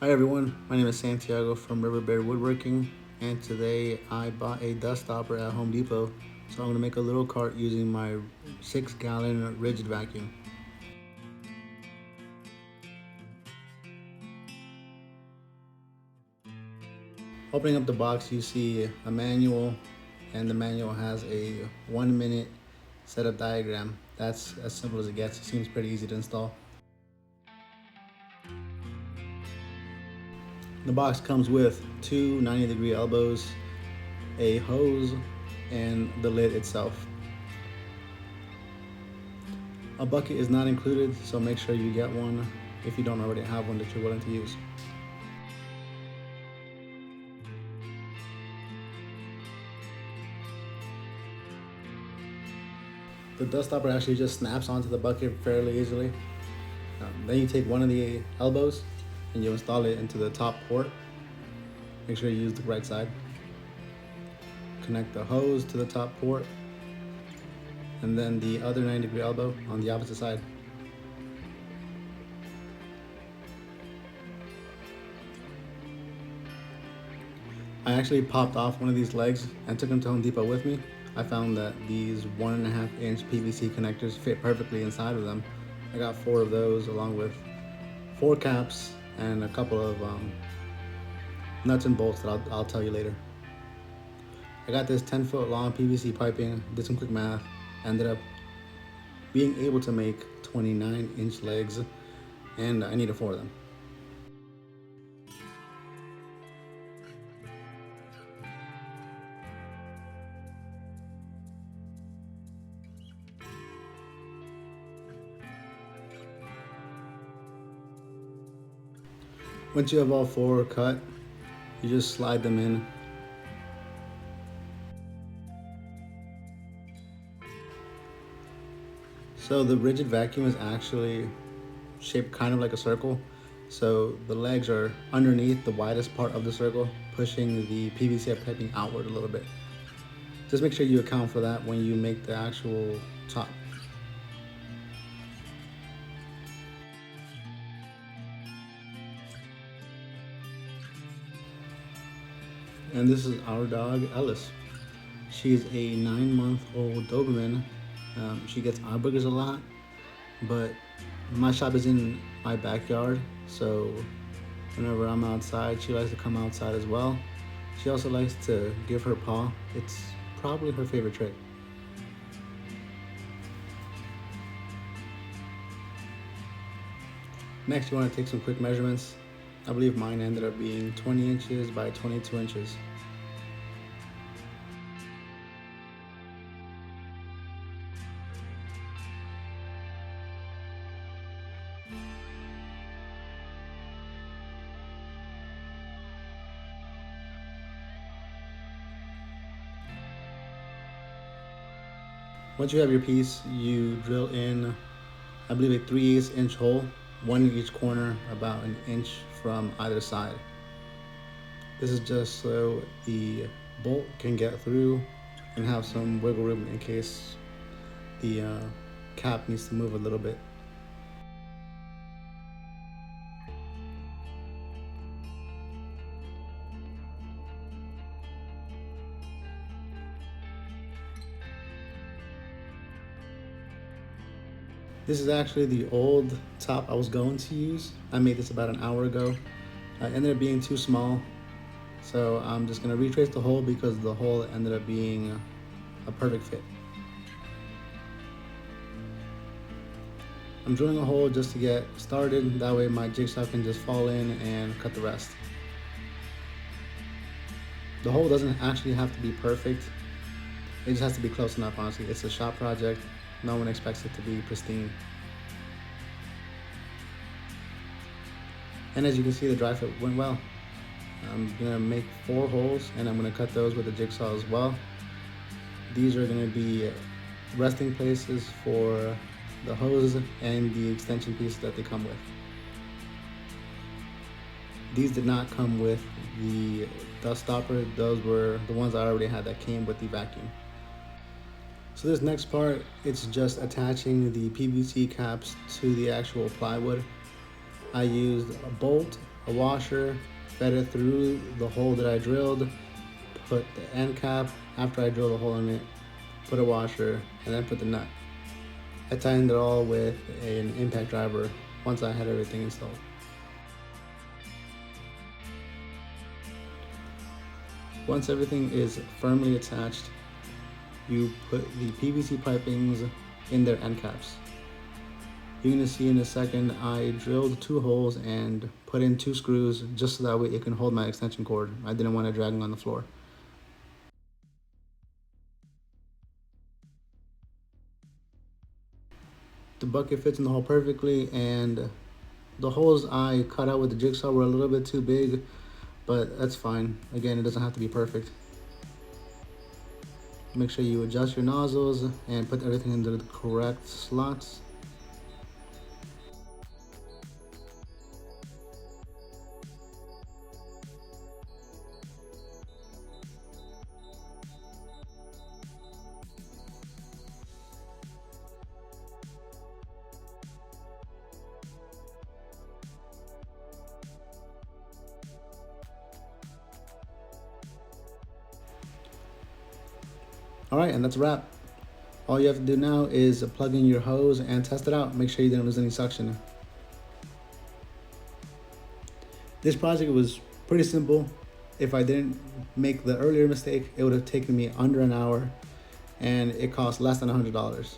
Hi everyone, my name is Santiago from Riverbed Woodworking, and today I bought a dust stopper at Home Depot. So I'm going to make a little cart using my 6-gallon Ridgid vacuum. Opening up the box, you see a manual, and the manual has a 1-minute setup diagram. That's as simple as it gets. It seems pretty easy to install. The box comes with two 90-degree elbows, a hose, and the lid itself. A bucket is not included, so make sure you get one if you don't already have one that you're willing to use. The dust stopper actually just snaps onto the bucket fairly easily. Then you take one of the elbows and you install it into the top port. Make sure you use the right side. Connect the hose to the top port, and then the other 90-degree elbow on the opposite side. I actually popped off one of these legs and took them to Home Depot with me. I found that these 1.5-inch PVC connectors fit perfectly inside of them. I got 4 of those along with 4 caps and a couple of nuts and bolts that I'll tell you later. I got this 10-foot long PVC piping, did some quick math, ended up being able to make 29-inch legs, and I needed 4 of them. Once you have all 4 cut, you just slide them in. So the Ridgid vacuum is actually shaped kind of like a circle. So the legs are underneath the widest part of the circle, pushing the PVC piping outward a little bit. Just make sure you account for that when you make the actual top. And this is our dog, Ellis. She's a 9-month-old Doberman. She gets eye boogers a lot, but my shop is in my backyard, so whenever I'm outside, she likes to come outside as well. She also likes to give her paw. It's probably her favorite trick. Next, you want to take some quick measurements. I believe mine ended up being 20 inches by 22 inches. Once you have your piece, you drill in, I believe, a 3/8-inch hole, one in each corner, about an inch from either side. This is just so the bolt can get through and have some wiggle room in case the cap needs to move a little bit. This is actually the old top I was going to use. I made this about an hour ago. It ended up being too small, so I'm just gonna retrace the hole because the hole ended up being a perfect fit. I'm drilling a hole just to get started, that way my jigsaw can just fall in and cut the rest. The hole doesn't actually have to be perfect, it just has to be close enough, honestly. It's a shop project, no one expects it to be pristine. And as you can see, the dry fit went well. I'm gonna make 4 holes and I'm gonna cut those with a jigsaw as well. These are gonna be resting places for the hose and the extension piece that they come with. These did not come with the dust stopper. Those were the ones I already had that came with the vacuum. So this next part, it's just attaching the PVC caps to the actual plywood. I used a bolt, a washer, fed it through the hole that I drilled, put the end cap after I drilled a hole in it, put a washer, and then put the nut. I tightened it all with an impact driver once I had everything installed. Once everything is firmly attached, you put the PVC pipings in their end caps. You're gonna see in a second, I drilled 2 holes and put in 2 screws just so that way it can hold my extension cord. I didn't want it dragging on the floor. The bucket fits in the hole perfectly, and the holes I cut out with the jigsaw were a little bit too big, but that's fine. Again, it doesn't have to be perfect. Make sure you adjust your nozzles and put everything into the correct slots. All right, and that's a wrap. All you have to do now is plug in your hose and test it out. Make sure you didn't lose any suction. This project was pretty simple. If I didn't make the earlier mistake, it would have taken me under an hour and it cost less than $100.